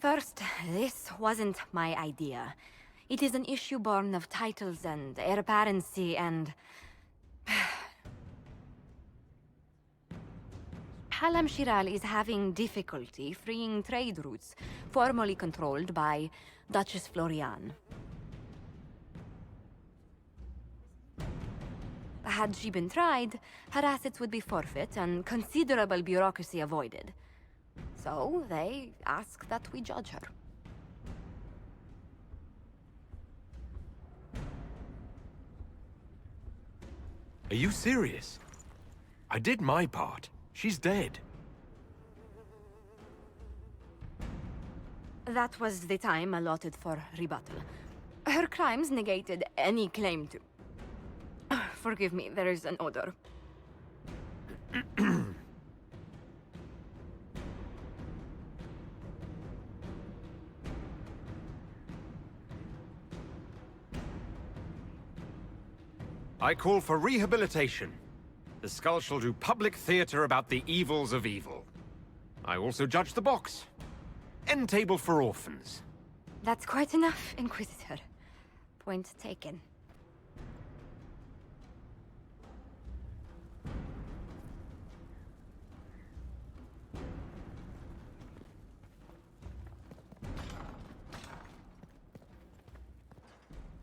First, this wasn't my idea. It is an issue born of titles and heir apparency and... Halam Shiral is having difficulty freeing trade routes formerly controlled by Duchess Florian. Had she been tried, her assets would be forfeit and considerable bureaucracy avoided. So they ask that we judge her. Are you serious? I did my part. She's dead. That was the time allotted for rebuttal. Her crimes negated any claim to... Forgive me, there is an odor. I call for rehabilitation. The skull shall do public theater about the evils of evil. I also judge the box. End table for orphans. That's quite enough, Inquisitor. Point taken.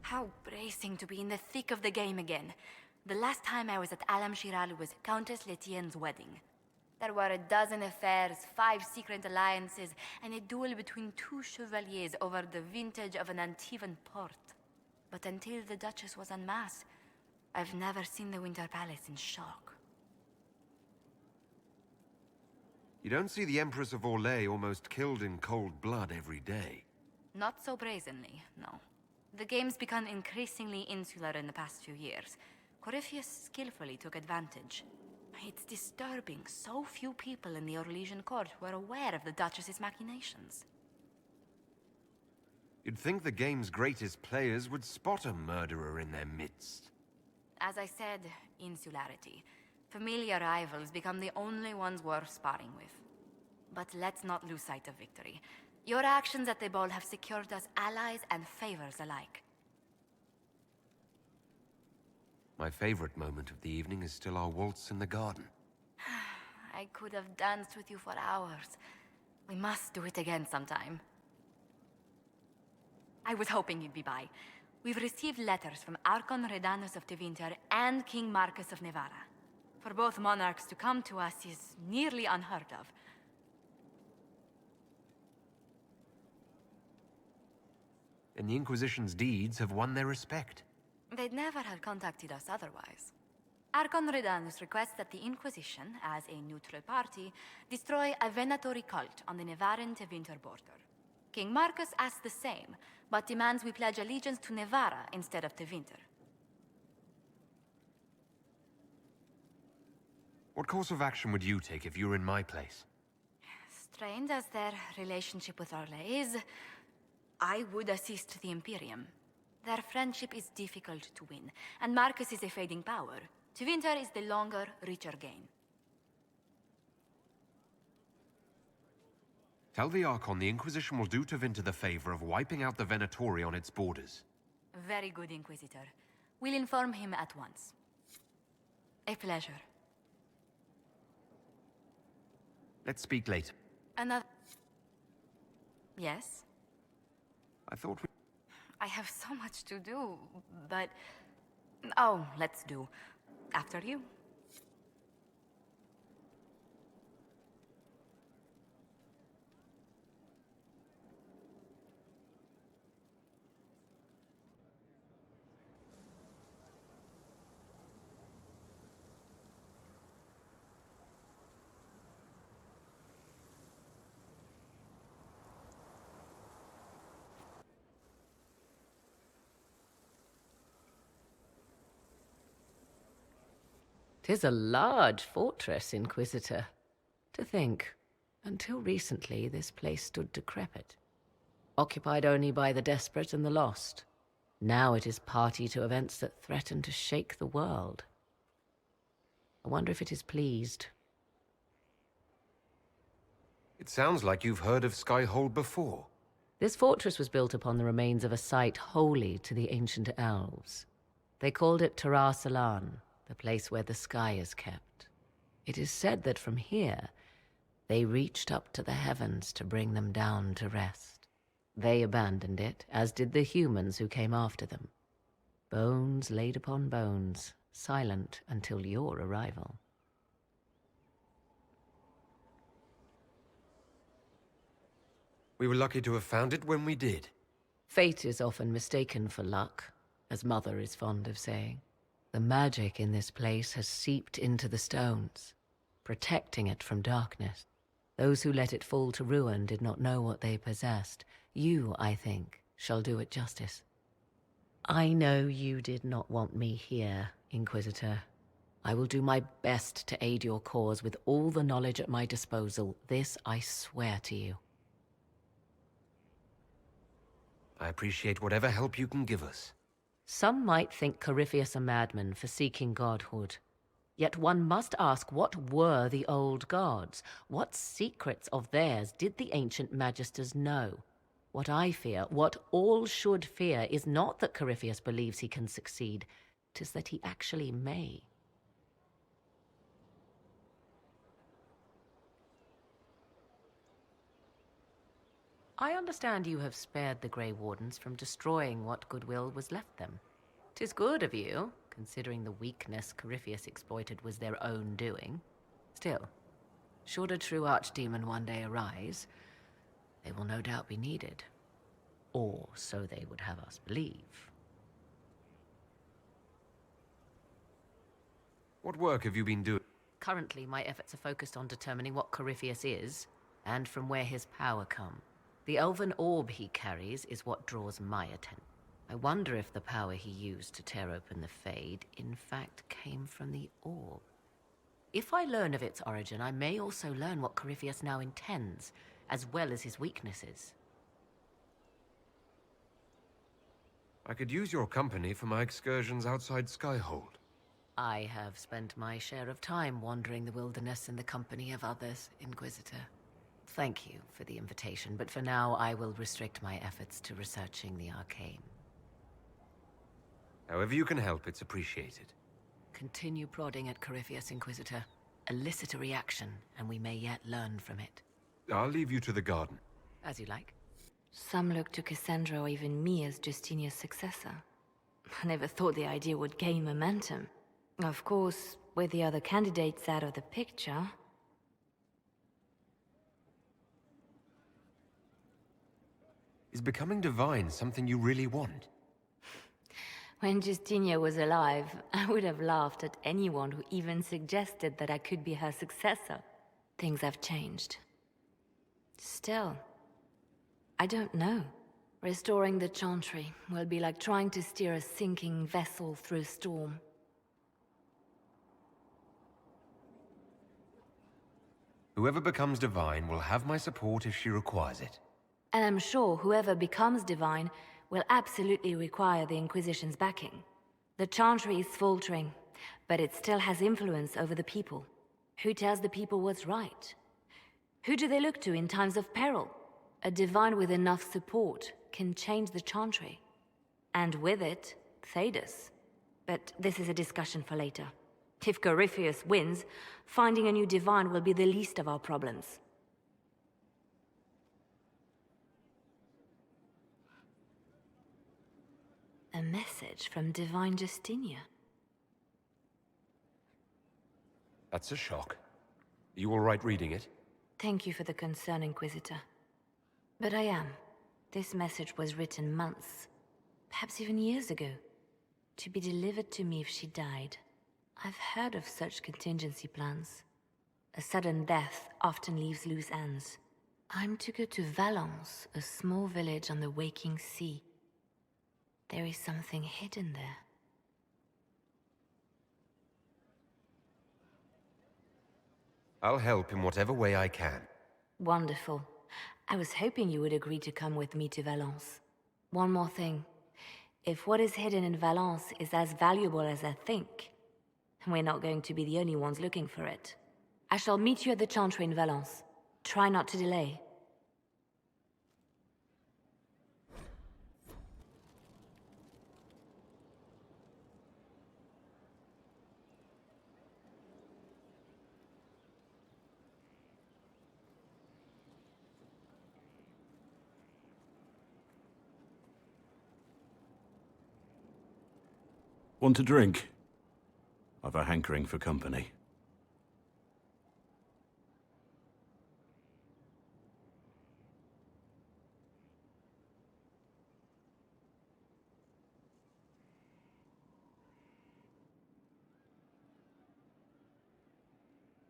How bracing to be in the thick of the game again. The last time I was at Alam Shiral was Countess Letienne's wedding. There were a dozen affairs, 5 secret alliances, and a duel between 2 chevaliers over the vintage of an Antivan port. But until the Duchess was unmasked, I've never seen the Winter Palace in shock. You don't see the Empress of Orlais almost killed in cold blood every day. Not so brazenly, no. The game's become increasingly insular in the past few years. Corypheus skillfully took advantage. It's disturbing so few people in the Orlesian court were aware of the Duchess's machinations. You'd think the game's greatest players would spot a murderer in their midst. As I said, insularity. Familiar rivals become the only ones worth sparring with. But let's not lose sight of victory. Your actions at the ball have secured us allies and favors alike. My favorite moment of the evening is still our waltz in the garden. I could have danced with you for hours. We must do it again sometime. I was hoping you'd be by. We've received letters from Archon Redanus of Tevinter and King Marcus of Nevada. For both monarchs to come to us is nearly unheard of. And the Inquisition's deeds have won their respect. They'd never have contacted us otherwise. Archon Redanus requests that the Inquisition, as a neutral party, destroy a venatory cult on the Nevaran-Tevinter border. King Marcus asks the same, but demands we pledge allegiance to Nevara instead of Tevinter. What course of action would you take if you were in my place? Strained as their relationship with Orlais is, I would assist the Imperium. Their friendship is difficult to win, and Marcus is a fading power. Tevinter is the longer, richer gain. Tell the Archon the Inquisition will do Tevinter the favor of wiping out the Venatori on its borders. Very good, Inquisitor. We'll inform him at once. A pleasure. Let's speak later. Another... Yes? I thought we... I have so much to do, but... Oh, let's do. After you. "'Tis a large fortress, Inquisitor. To think, until recently this place stood decrepit, occupied only by the desperate and the lost. Now it is party to events that threaten to shake the world. I wonder if it is pleased." It sounds like you've heard of Skyhold before. This fortress was built upon the remains of a site holy to the ancient elves. They called it Tara Salan, the place where the sky is kept. It is said that from here, they reached up to the heavens to bring them down to rest. They abandoned it, as did the humans who came after them. Bones laid upon bones, silent until your arrival. We were lucky to have found it when we did. Fate is often mistaken for luck, as Mother is fond of saying. The magic in this place has seeped into the stones, protecting it from darkness. Those who let it fall to ruin did not know what they possessed. You, I think, shall do it justice. I know you did not want me here, Inquisitor. I will do my best to aid your cause with all the knowledge at my disposal. This I swear to you. I appreciate whatever help you can give us. Some might think Corypheus a madman for seeking godhood. Yet one must ask, what were the old gods? What secrets of theirs did the ancient magisters know? What I fear, what all should fear, is not that Corypheus believes he can succeed. 'Tis that he actually may. I understand you have spared the Grey Wardens from destroying what goodwill was left them. 'Tis good of you, considering the weakness Corypheus exploited was their own doing. Still, should a true archdemon one day arise, they will no doubt be needed. Or so they would have us believe. What work have you been doing? Currently, my efforts are focused on determining what Corypheus is, and from where his power comes. The elven orb he carries is what draws my attention. I wonder if the power he used to tear open the Fade, in fact, came from the orb. If I learn of its origin, I may also learn what Corypheus now intends, as well as his weaknesses. I could use your company for my excursions outside Skyhold. I have spent my share of time wandering the wilderness in the company of others, Inquisitor. Thank you for the invitation, but for now I will restrict my efforts to researching the arcane. However you can help, it's appreciated. Continue prodding at Corypheus, Inquisitor. Elicit a reaction, and we may yet learn from it. I'll leave you to the garden. As you like. Some look to Cassandra or even me as Justinia's successor. I never thought the idea would gain momentum. Of course, with the other candidates out of the picture... Is becoming divine something you really want? When Justinia was alive, I would have laughed at anyone who even suggested that I could be her successor. Things have changed. Still, I don't know. Restoring the Chantry will be like trying to steer a sinking vessel through a storm. Whoever becomes divine will have my support if she requires it. And I'm sure whoever becomes divine will absolutely require the Inquisition's backing. The Chantry is faltering, but it still has influence over the people. Who tells the people what's right? Who do they look to in times of peril? A divine with enough support can change the Chantry. And with it, Thedas. But this is a discussion for later. If Corypheus wins, finding a new divine will be the least of our problems. A message from Divine Justinia. That's a shock. You all right reading it? Thank you for the concern, Inquisitor. But I am. This message was written months, perhaps even years ago, to be delivered to me if she died. I've heard of such contingency plans. A sudden death often leaves loose ends. I'm to go to Valence, a small village on the waking sea. There is something hidden there. I'll help in whatever way I can. Wonderful. I was hoping you would agree to come with me to Valence. One more thing. If what is hidden in Valence is as valuable as I think, we're not going to be the only ones looking for it. I shall meet you at the Chantry in Valence. Try not to delay. Want a drink? I've a hankering for company.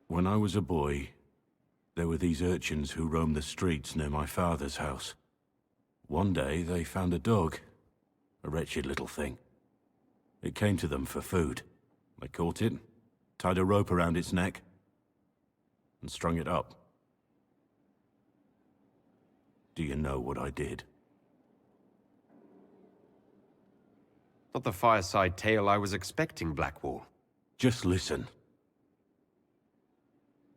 When I was a boy, there were these urchins who roamed the streets near my father's house. One day, they found a dog. A wretched little thing. It came to them for food. They caught it, tied a rope around its neck, and strung it up. Do you know what I did? Not the fireside tale I was expecting, Blackwall. Just listen.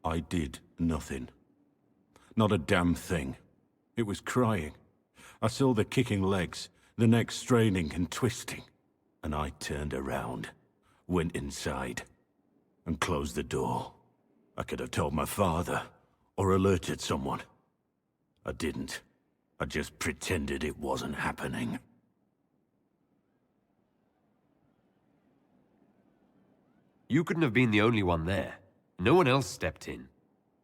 I did nothing. Not a damn thing. It was crying. I saw the kicking legs, the neck straining and twisting. And I turned around, went inside, and closed the door. I could have told my father, or alerted someone. I didn't. I just pretended it wasn't happening. You couldn't have been the only one there. No one else stepped in.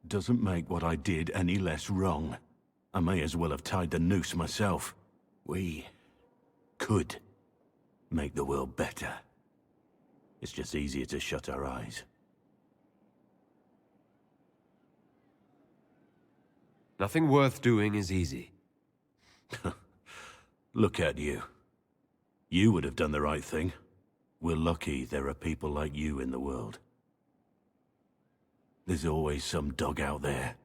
Doesn't make what I did any less wrong. I may as well have tied the noose myself. We could make the world better. It's just easier to shut our eyes. Nothing worth doing is easy. Look at you. You would have done the right thing. We're lucky there are people like you in the world. There's always some dog out there.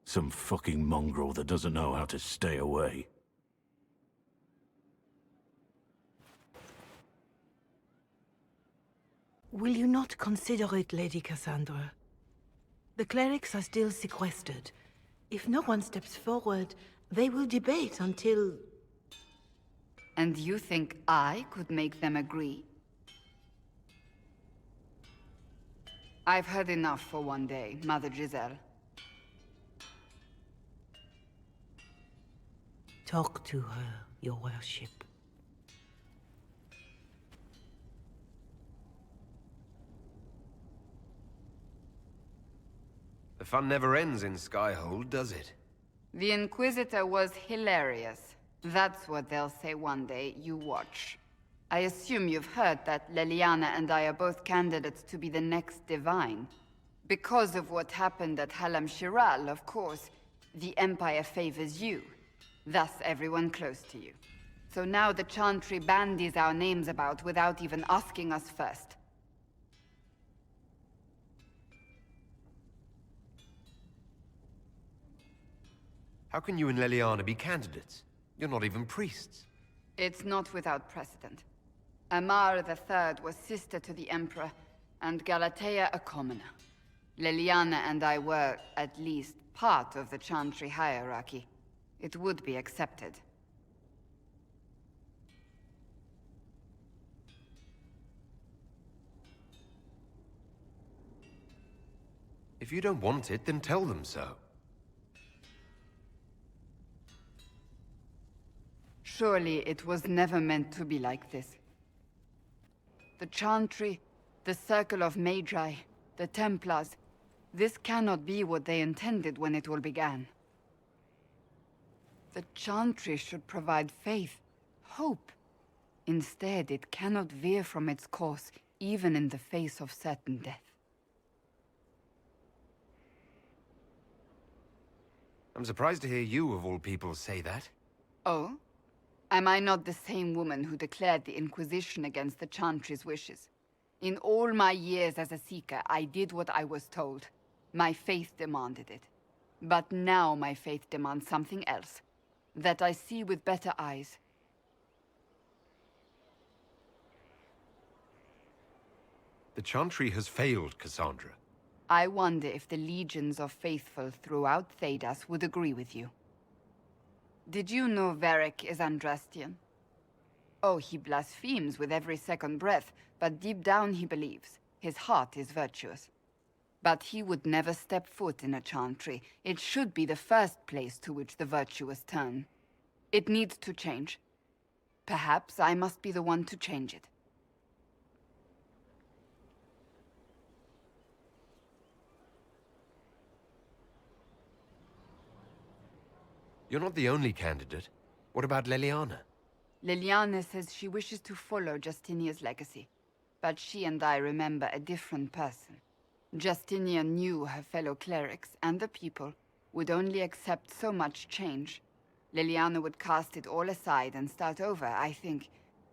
Some fucking mongrel that doesn't know how to stay away. Will you not consider it, Lady Cassandra? The clerics are still sequestered. If no one steps forward, they will debate until... And you think I could make them agree? I've heard enough for one day, Mother Giselle. Talk to her, your worship. The fun never ends in Skyhold, does it? The Inquisitor was hilarious. That's what they'll say one day, you watch. I assume you've heard that Leliana and I are both candidates to be the next Divine. Because of what happened at Halam Shiral, of course, the Empire favors you. Thus everyone close to you. So now the Chantry bandies our names about without even asking us first. How can you and Leliana be candidates? You're not even priests. It's not without precedent. Amar III was sister to the Emperor, and Galatea a commoner. Leliana and I were, at least, part of the Chantry hierarchy. It would be accepted. If you don't want it, then tell them so. Surely it was never meant to be like this. The Chantry, the Circle of Magi, the Templars, this cannot be what they intended when it all began. The Chantry should provide faith, hope. Instead, it cannot veer from its course, even in the face of certain death. I'm surprised to hear you, of all people, say that. Oh? Am I not the same woman who declared the Inquisition against the Chantry's wishes? In all my years as a Seeker, I did what I was told. My faith demanded it. But now my faith demands something else. That I see with better eyes. The Chantry has failed, Cassandra. I wonder if the legions of faithful throughout Thedas would agree with you. Did you know Varric is Andrastian? Oh, he blasphemes with every second breath, but deep down he believes. His heart is virtuous. But he would never step foot in a Chantry. It should be the first place to which the virtuous turn. It needs to change. Perhaps I must be the one to change it. You're not the only candidate. What about Leliana? Liliana says she wishes to follow Justinia's legacy. But she and I remember a different person. Justinia knew her fellow clerics and the people would only accept so much change. Liliana would cast it all aside and start over, I think.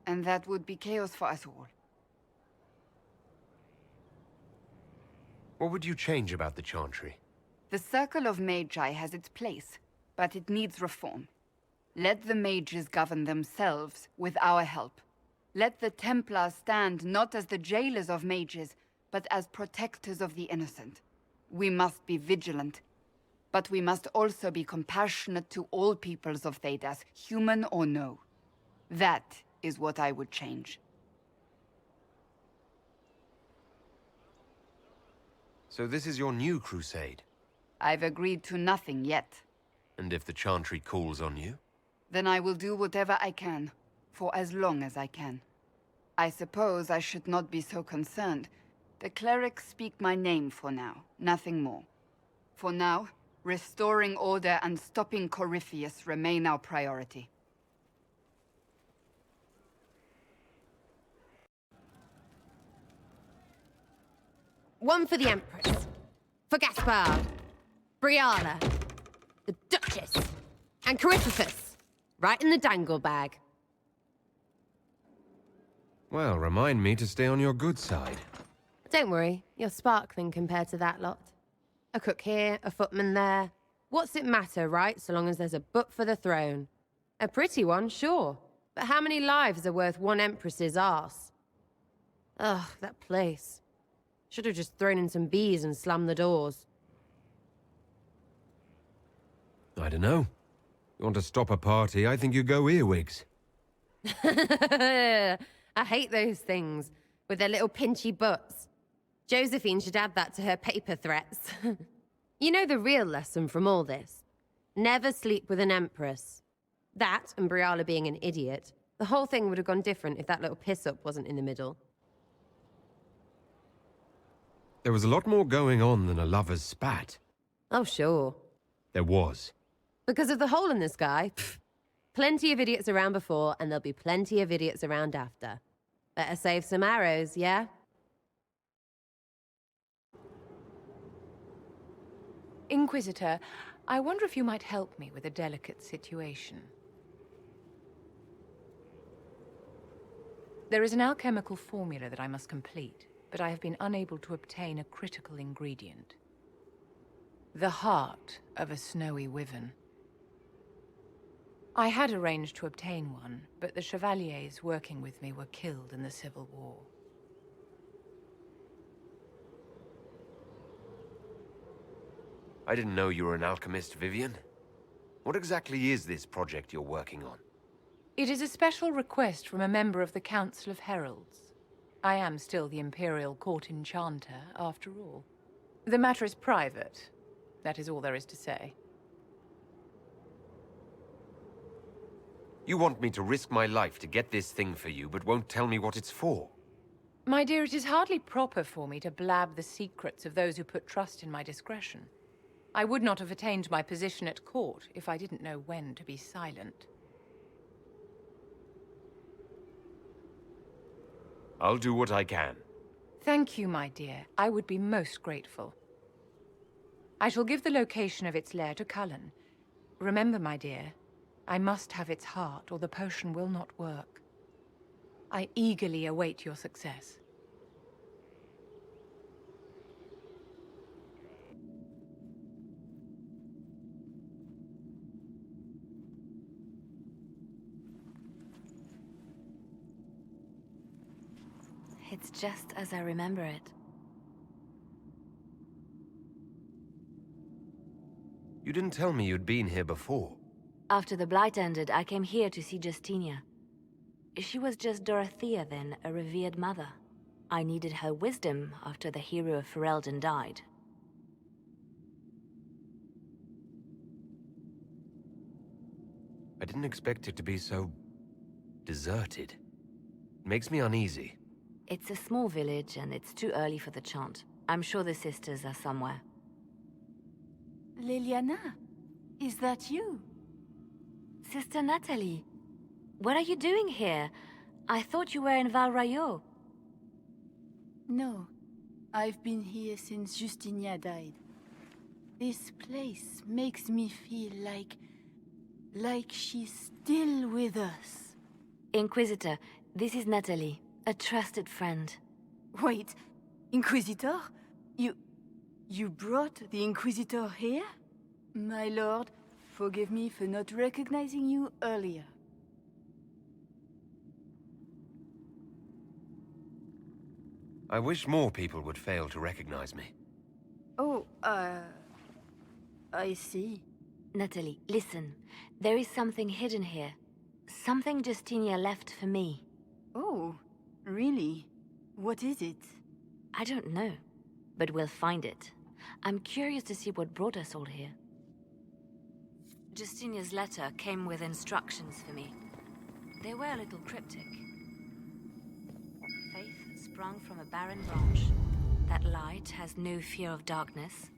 And that would be chaos for us all. What would you change about the Chantry? The Circle of Magi has its place, but it needs reform. Let the mages govern themselves with our help. Let the Templars stand not as the jailers of mages, but as protectors of the innocent. We must be vigilant, but we must also be compassionate to all peoples of Thedas, human or no. That is what I would change. So this is your new crusade? I've agreed to nothing yet. And if the Chantry calls on you? Then I will do whatever I can, for as long as I can. I suppose I should not be so concerned. The clerics speak my name for now, nothing more. For now, restoring order and stopping Corypheus remain our priority. One for the Empress. For Gaspard. Briala. The Duchess. And Corypheus. Right in the dangle bag. Well, remind me to stay on your good side. Don't worry, you're sparkling compared to that lot. A cook here, a footman there. What's it matter, right, so long as there's a butt for the throne? A pretty one, sure. But how many lives are worth one Empress's arse? Ugh, that place. Should have just thrown in some bees and slammed the doors. I don't know. You want to stop a party, I think you go earwigs. I hate those things, with their little pinchy butts. Josephine should add that to her paper threats. You know the real lesson from all this? Never sleep with an empress. That, and Briala being an idiot. The whole thing would have gone different if that little piss-up wasn't in the middle. There was a lot more going on than a lover's spat. Oh, sure. There was. Because of the hole in the sky, pfft. Plenty of idiots around before, and there'll be plenty of idiots around after. Better save some arrows, yeah? Inquisitor, I wonder if you might help me with a delicate situation. There is an alchemical formula that I must complete, but I have been unable to obtain a critical ingredient. The heart of a snowy wyvern. I had arranged to obtain one, but the chevaliers working with me were killed in the Civil War. I didn't know you were an alchemist, Vivian. What exactly is this project you're working on? It is a special request from a member of the Council of Heralds. I am still the Imperial Court Enchanter, after all. The matter is private. That is all there is to say. You want me to risk my life to get this thing for you, but won't tell me what it's for? My dear, it is hardly proper for me to blab the secrets of those who put trust in my discretion. I would not have attained my position at court if I didn't know when to be silent. I'll do what I can. Thank you, my dear. I would be most grateful. I shall give the location of its lair to Cullen. Remember, my dear, I must have its heart, or the potion will not work. I eagerly await your success. It's just as I remember it. You didn't tell me you'd been here before. After the Blight ended, I came here to see Justinia. She was just Dorothea then, a revered mother. I needed her wisdom after the hero of Ferelden died. I didn't expect it to be so... deserted. It makes me uneasy. It's a small village, and it's too early for the chant. I'm sure the sisters are somewhere. Liliana, is that you? Sister Natalie, what are you doing here? I thought you were in Val Rayo. No, I've been here since Justinia died. This place makes me feel like she's still with us. Inquisitor, this is Natalie, a trusted friend. Wait, Inquisitor? You brought the Inquisitor here? My lord, forgive me for not recognizing you earlier. I wish more people would fail to recognize me. Oh, I see. Natalie, listen. There is something hidden here. Something Justinia left for me. Oh, really? What is it? I don't know, but we'll find it. I'm curious to see what brought us all here. Justinia's letter came with instructions for me. They were a little cryptic. Faith sprung from a barren branch. That light has no fear of darkness.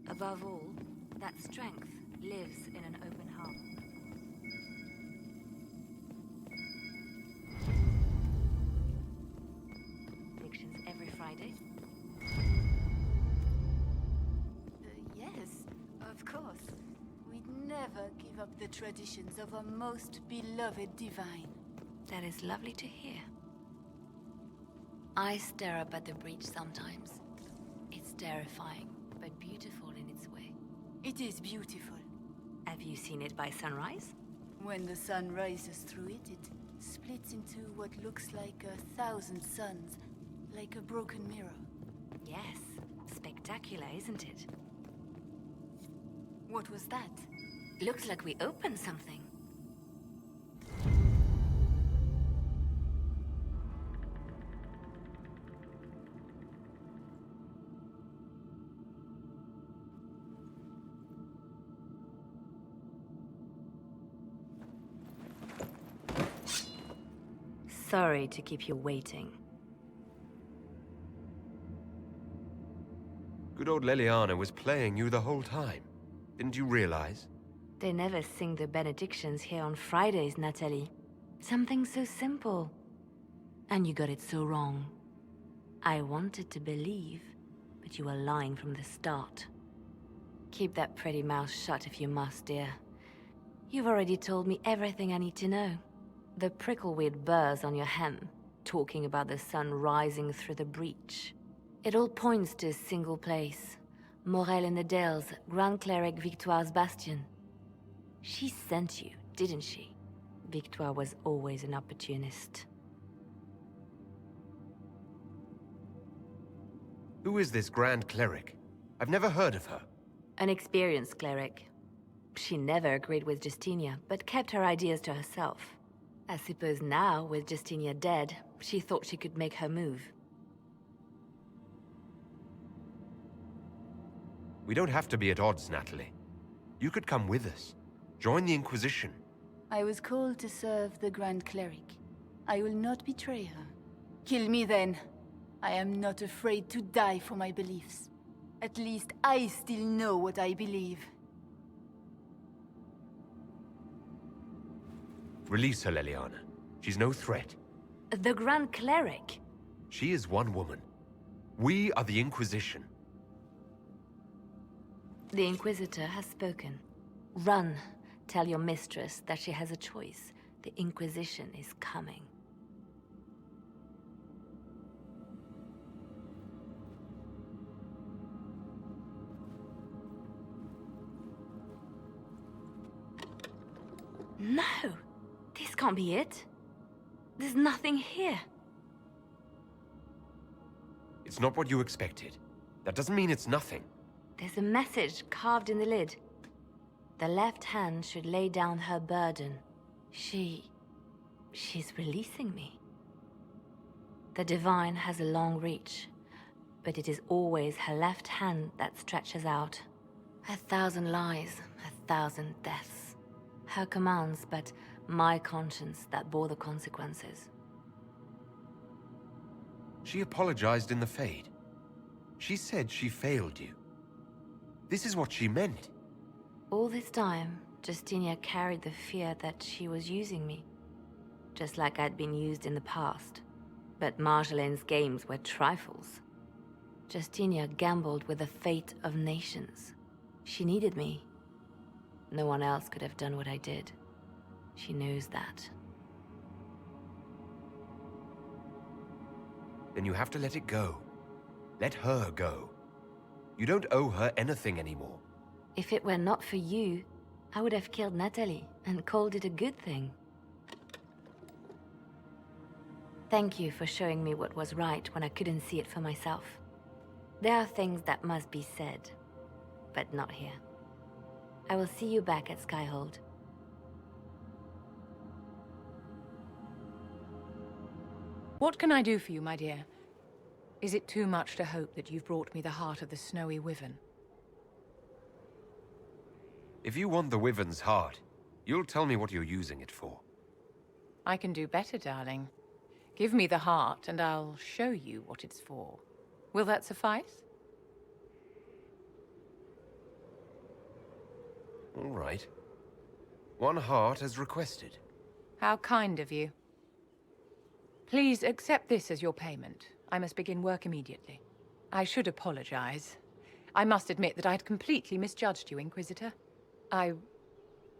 Above all, that strength lives in an open heart. Fictions every Friday. Yes, of course. We'd never give up the traditions of our most beloved divine. That is lovely to hear. I stare up at the breach sometimes. It's terrifying, but beautiful in its way. It is beautiful. Have you seen it by sunrise? When the sun rises through it, it splits into what looks like 1,000 suns, like a broken mirror. Yes. Spectacular, isn't it? What was that? Looks like we opened something. Sorry to keep you waiting. Good old Leliana was playing you the whole time. Didn't you realize? They never sing the benedictions here on Fridays, Natalie. Something so simple. And you got it so wrong. I wanted to believe, but you were lying from the start. Keep that pretty mouth shut if you must, dear. You've already told me everything I need to know. The prickleweed burrs on your hem, talking about the sun rising through the breach. It all points to a single place. Morel in the Dales, Grand Cleric Victoire's bastion. She sent you, didn't she? Victoire was always an opportunist. Who is this Grand Cleric? I've never heard of her. An experienced cleric. She never agreed with Justinia, but kept her ideas to herself. I suppose now, with Justinia dead, she thought she could make her move. We don't have to be at odds, Natalie. You could come with us. Join the Inquisition. I was called to serve the Grand Cleric. I will not betray her. Kill me then. I am not afraid to die for my beliefs. At least I still know what I believe. Release her, Leliana. She's no threat. The Grand Cleric? She is one woman. We are the Inquisition. The Inquisitor has spoken. Run. Tell your mistress that she has a choice. The Inquisition is coming. No! This can't be it. There's nothing here. It's not what you expected. That doesn't mean it's nothing. There's a message carved in the lid. The left hand should lay down her burden. She's releasing me. The Divine has a long reach, but it is always her left hand that stretches out. 1,000 lies, 1,000 deaths. Her commands, but my conscience that bore the consequences. She apologized in the Fade. She said she failed you. This is what she meant. All this time, Justinia carried the fear that she was using me, just like I'd been used in the past. But Marjolaine's games were trifles. Justinia gambled with the fate of nations. She needed me. No one else could have done what I did. She knows that. Then you have to let it go. Let her go. You don't owe her anything anymore. If it were not for you, I would have killed Natalie and called it a good thing. Thank you for showing me what was right when I couldn't see it for myself. There are things that must be said, but not here. I will see you back at Skyhold. What can I do for you, my dear? Is it too much to hope that you've brought me the heart of the snowy wyvern? If you want the wyvern's heart, you'll tell me what you're using it for. I can do better, darling. Give me the heart, and I'll show you what it's for. Will that suffice? All right. One heart as requested. How kind of you. Please accept this as your payment. I must begin work immediately. I should apologize. I must admit that I'd completely misjudged you, Inquisitor. I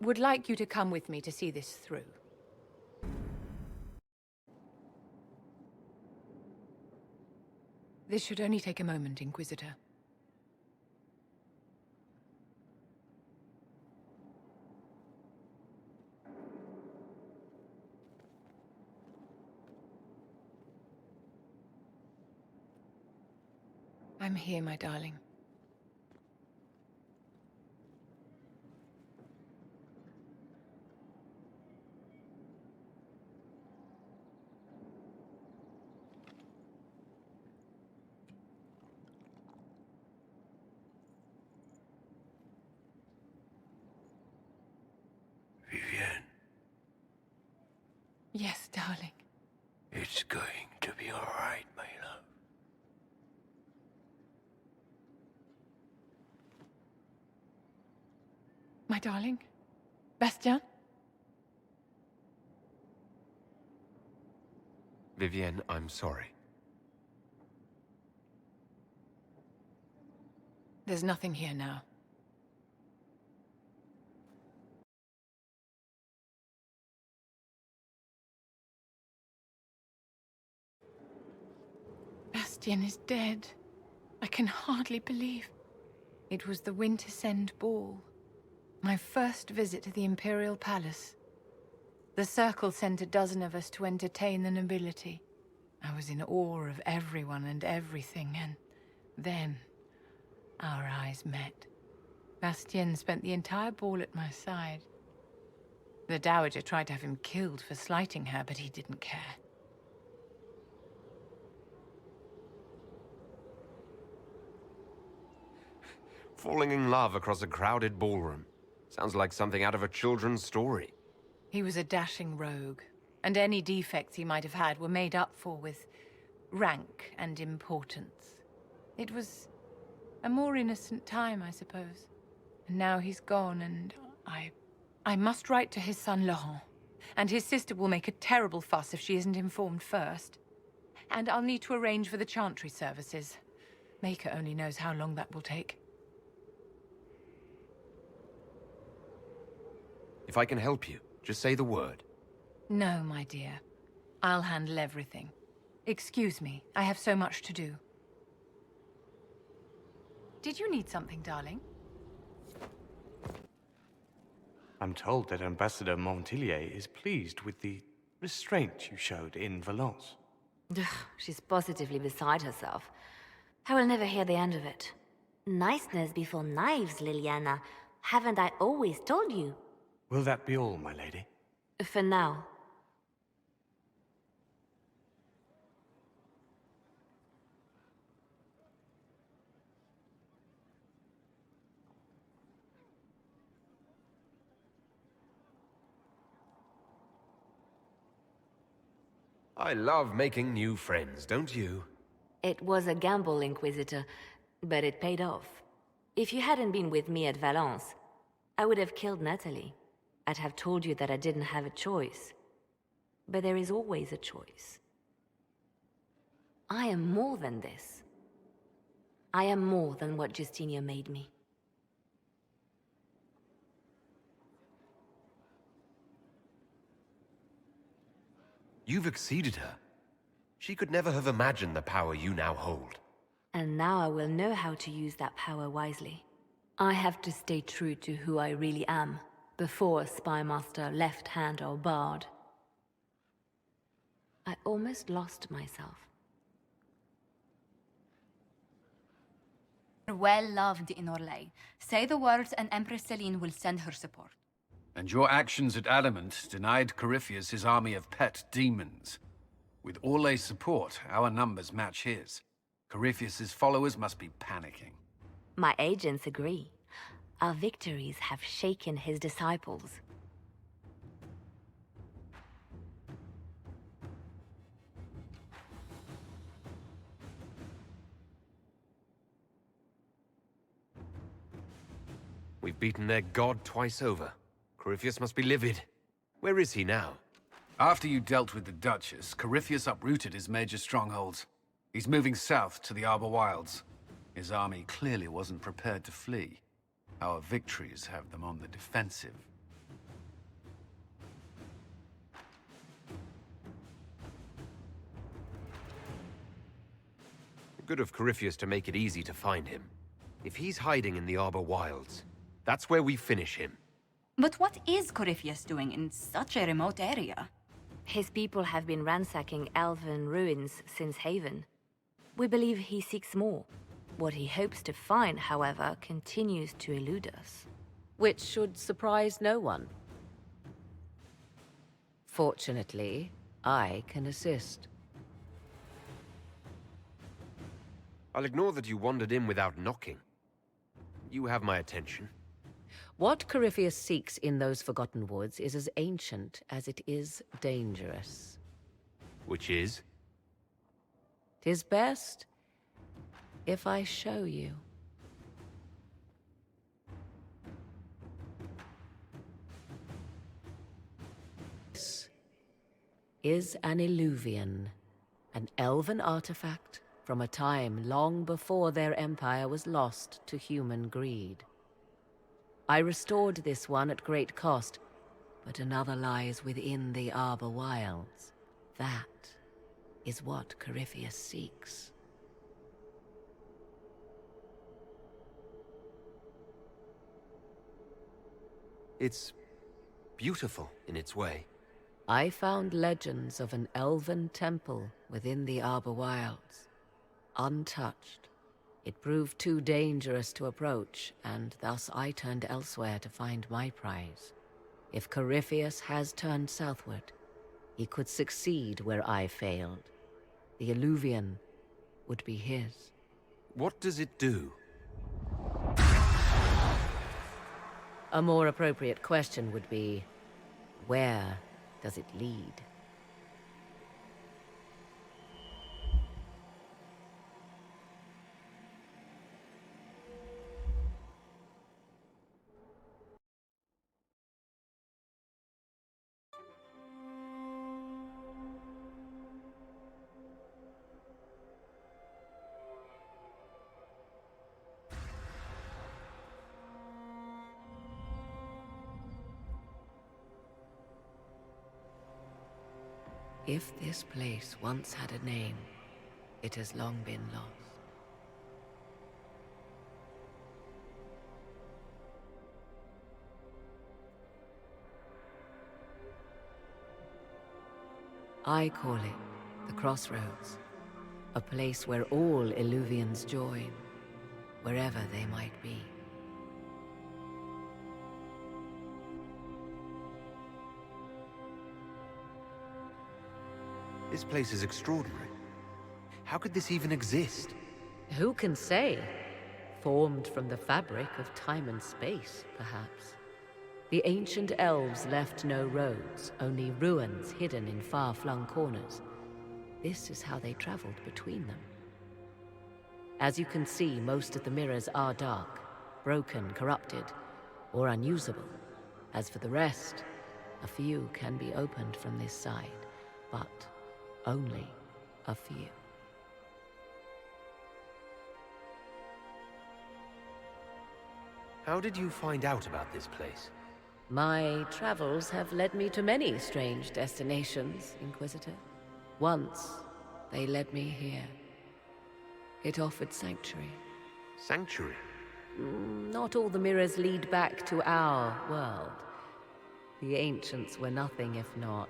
would like you to come with me to see this through. This should only take a moment, Inquisitor. I'm here, my darling. Vivienne, Yes, darling. it's going to be all right, my love. My darling? Bastien? Vivienne, I'm sorry. There's nothing here now. Bastien is dead. I can hardly believe. It was the Wintersend Ball. My first visit to the Imperial Palace. The Circle sent a dozen of us to entertain the nobility. I was in awe of everyone and everything, and then our eyes met. Bastien spent the entire ball at my side. The Dowager tried to have him killed for slighting her, but he didn't care. Falling in love across a crowded ballroom. Sounds like something out of a children's story. He was a dashing rogue, and any defects he might have had were made up for with rank and importance. It was a more innocent time, I suppose. And now he's gone, and I must write to his son Laurent. And his sister will make a terrible fuss if she isn't informed first. And I'll need to arrange for the chantry services. Maker only knows how long that will take. If I can help you, just say the word. No, my dear. I'll handle everything. Excuse me, I have so much to do. Did you need something, darling? I'm told that Ambassador Montillier is pleased with the restraint you showed in Valence. She's positively beside herself. I will never hear the end of it. Niceness before knives, Liliana. Haven't I always told you? Will that be all, my lady? For now. I love making new friends, don't you? It was a gamble, Inquisitor, but it paid off. If you hadn't been with me at Valence, I would have killed Natalie. I'd have told you that I didn't have a choice. But there is always a choice. I am more than this. I am more than what Justinia made me. You've exceeded her. She could never have imagined the power you now hold. And now I will know how to use that power wisely. I have to stay true to who I really am, before Spymaster, Left Hand, or Bard. I almost lost myself. Well loved in Orlais. Say the words and Empress Celine will send her support. And your actions at Adamant denied Corypheus his army of pet demons. With Orlais' support, our numbers match his. Corypheus's followers must be panicking. My agents agree. Our victories have shaken his disciples. We've beaten their god twice over. Corypheus must be livid. Where is he now? After you dealt with the Duchess, Corypheus uprooted his major strongholds. He's moving south to the Arbor Wilds. His army clearly wasn't prepared to flee. Our victories have them on the defensive. Good of Corypheus to make it easy to find him. If he's hiding in the Arbor Wilds, that's where we finish him. But what is Corypheus doing in such a remote area? His people have been ransacking elven ruins since Haven. We believe he seeks more. What he hopes to find, however, continues to elude us. Which should surprise no one. Fortunately, I can assist. I'll ignore that you wandered in without knocking. You have my attention. What Corypheus seeks in those Forgotten Woods is as ancient as it is dangerous. Which is? 'Tis best if I show you. This is an Illuvian, an elven artifact from a time long before their empire was lost to human greed. I restored this one at great cost, but another lies within the Arbor Wilds. That is what Corypheus seeks. It's beautiful in its way. I found legends of an elven temple within the Arbor Wilds, untouched. It proved too dangerous to approach, and thus I turned elsewhere to find my prize. If Corypheus has turned southward, he could succeed where I failed. The Illuvian would be his. What does it do? A more appropriate question would be, where does it lead? If this place once had a name, it has long been lost. I call it the Crossroads, a place where all Illuvians join, wherever they might be. This place is extraordinary. How could this even exist? Who can say? Formed from the fabric of time and space, perhaps. The ancient elves left no roads, only ruins hidden in far-flung corners. This is how they traveled between them. As you can see, most of the mirrors are dark, broken, corrupted. or unusable. As for the rest, a few can be opened from this side, but only a few. How did you find out about this place? My travels have led me to many strange destinations, Inquisitor. Once, they led me here. It offered sanctuary. Sanctuary? Not all the mirrors lead back to our world. The ancients were nothing if not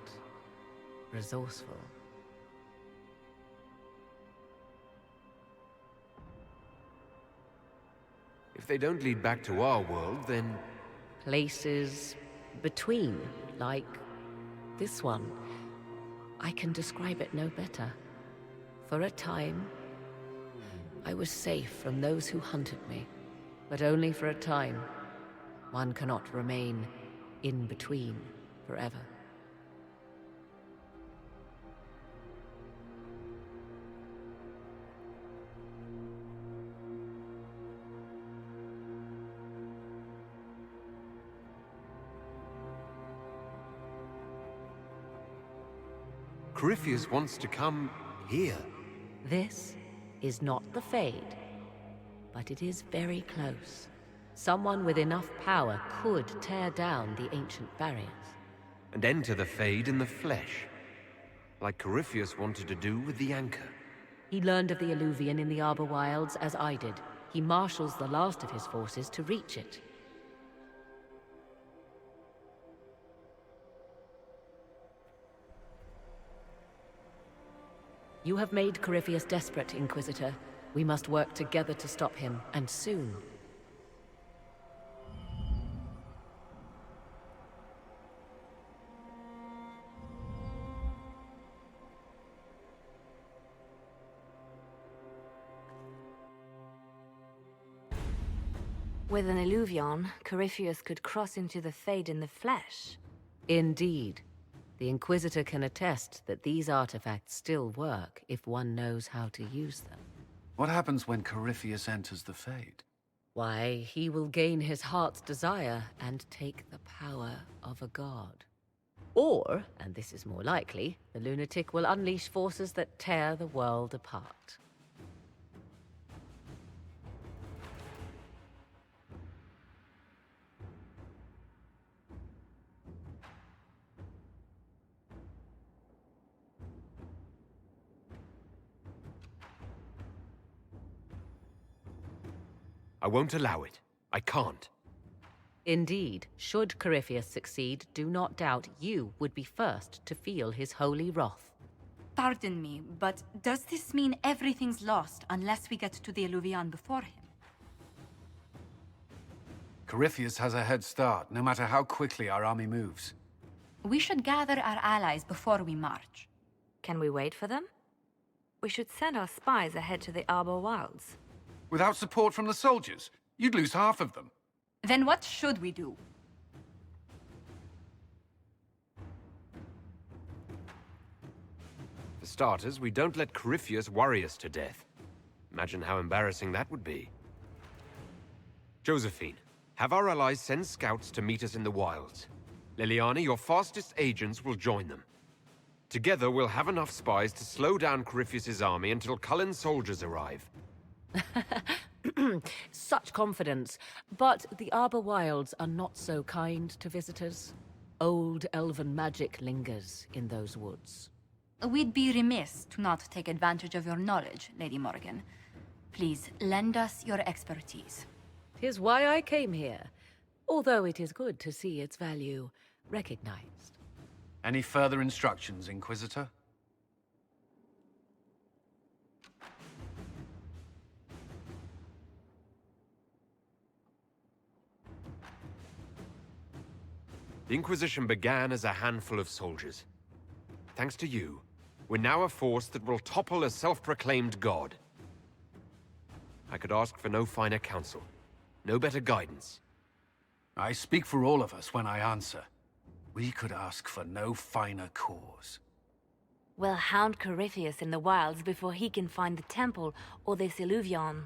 resourceful. If they don't lead back to our world, then... Places between, like this one. I can describe it no better. For a time, I was safe from those who hunted me, but only for a time. One cannot remain in between forever. Corypheus wants to come here. This is not the Fade, but it is very close. Someone with enough power could tear down the ancient barriers. And enter the Fade in the flesh. Like Corypheus wanted to do with the Anchor. He learned of the Illuvian in the Arbor Wilds as I did. He marshals the last of his forces to reach it. You have made Corypheus desperate, Inquisitor. We must work together to stop him, and soon. With an Illuvion, Corypheus could cross into the Fade in the flesh. Indeed. The Inquisitor can attest that these artifacts still work if one knows how to use them. What happens when Corypheus enters the Fade? Why, he will gain his heart's desire and take the power of a god. Or, and this is more likely, the lunatic will unleash forces that tear the world apart. I won't allow it. I can't. Indeed, should Corypheus succeed, do not doubt you would be first to feel his holy wrath. Pardon me, but does this mean everything's lost unless we get to the Illuvian before him? Corypheus has a head start, no matter how quickly our army moves. We should gather our allies before we march. Can we wait for them? We should send our spies ahead to the Arbor Wilds. Without support from the soldiers, you'd lose half of them. Then what should we do? For starters, we don't let Corypheus worry us to death. Imagine how embarrassing that would be. Josephine, have our allies send scouts to meet us in the wilds. Liliana, your fastest agents will join them. Together, we'll have enough spies to slow down Corypheus's army until Cullen's soldiers arrive. Such confidence. But the Arbor Wilds are not so kind to visitors. Old elven magic lingers in those woods. We'd be remiss to not take advantage of your knowledge, Lady Morgan. Please, lend us your expertise. 'Tis why I came here, although it is good to see its value recognized. Any further instructions, Inquisitor? The Inquisition began as a handful of soldiers. Thanks to you, we're now a force that will topple a self-proclaimed god. I could ask for no finer counsel, no better guidance. I speak for all of us when I answer. We could ask for no finer cause. We'll hound Corypheus in the wilds before he can find the temple or this Illuvion.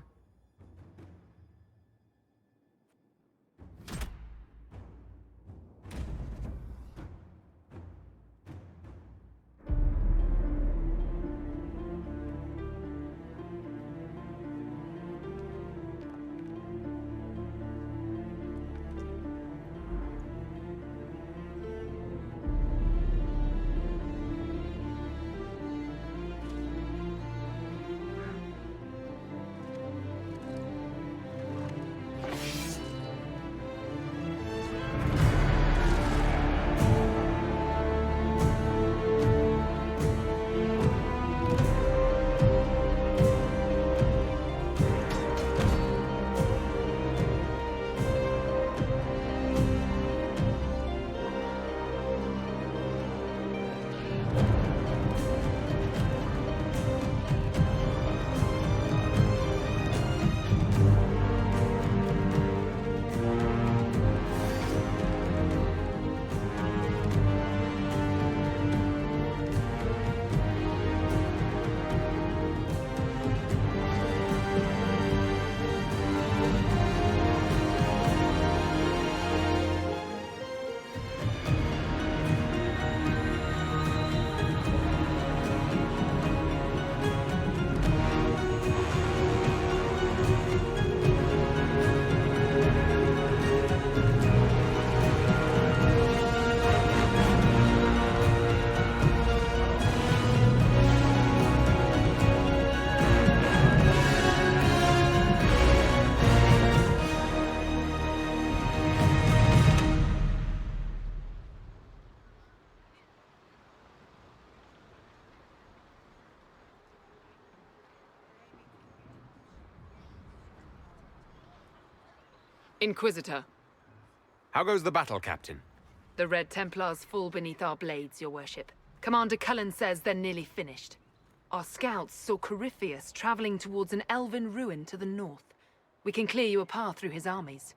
Inquisitor. How goes the battle, Captain? The Red Templars fall beneath our blades, your worship. Commander Cullen says they're nearly finished. Our scouts saw Corypheus traveling towards an elven ruin to the north. We can clear you a path through his armies.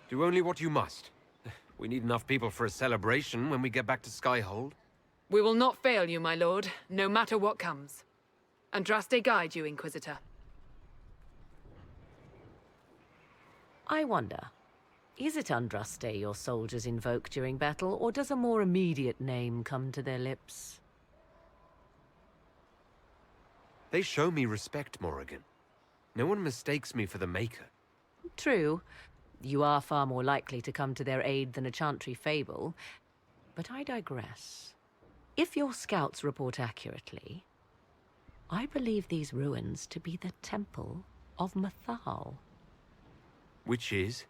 Do only what you must. We need enough people for a celebration when we get back to Skyhold. We will not fail you, my lord, no matter what comes. Andraste guide you, Inquisitor. I wonder, is it Andraste your soldiers invoke during battle, or does a more immediate name come to their lips? They show me respect, Morrigan. No one mistakes me for the Maker. True. You are far more likely to come to their aid than a chantry fable. But I digress. If your scouts report accurately, I believe these ruins to be the Temple of Mythal. Which is?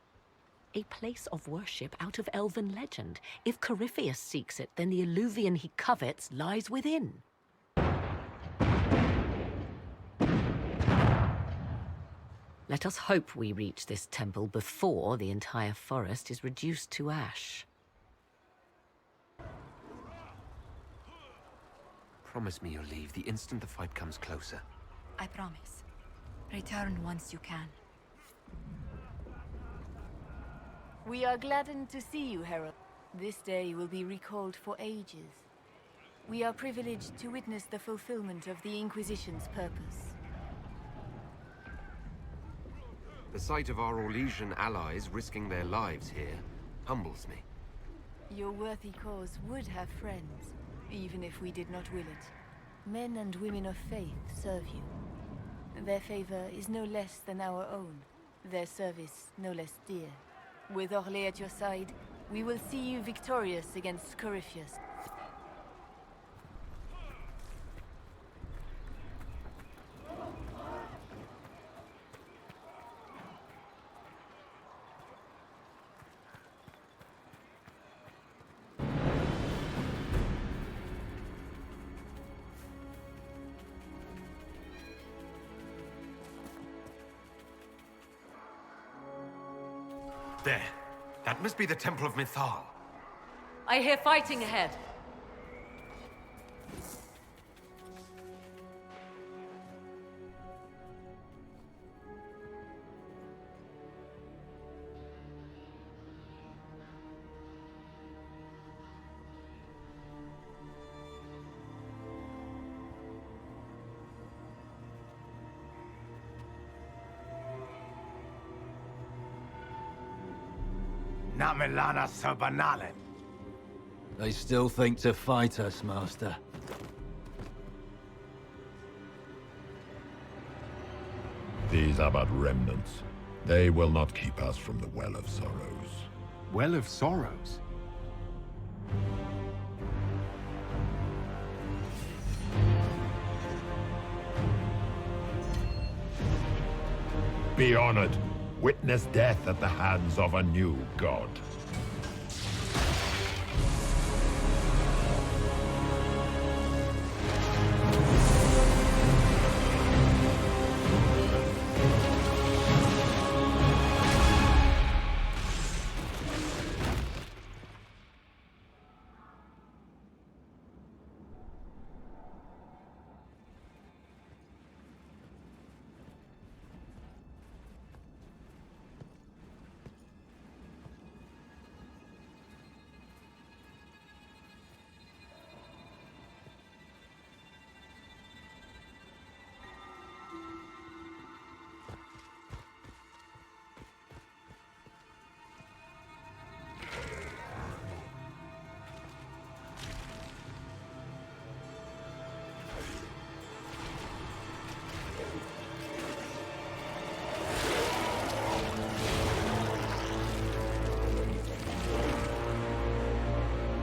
A place of worship out of elven legend. If Corypheus seeks it, then the alluvion he covets lies within. Let us hope we reach this temple before the entire forest is reduced to ash. Promise me you'll leave the instant the fight comes closer. I promise. Return once you can. We are gladdened to see you, Herald. This day will be recalled for ages. We are privileged to witness the fulfillment of the Inquisition's purpose. The sight of our Orlesian allies risking their lives here humbles me. Your worthy cause would have friends, even if we did not will it. Men and women of faith serve you. Their favor is no less than our own, their service no less dear. With Orlais at your side, we will see you victorious against Corypheus. There. That must be the Temple of Mythal. I hear fighting ahead. Namelana Serbanalen. They still think to fight us, Master. These are but remnants. They will not keep us from the Well of Sorrows. Well of Sorrows? Be honored. Witness death at the hands of a new god.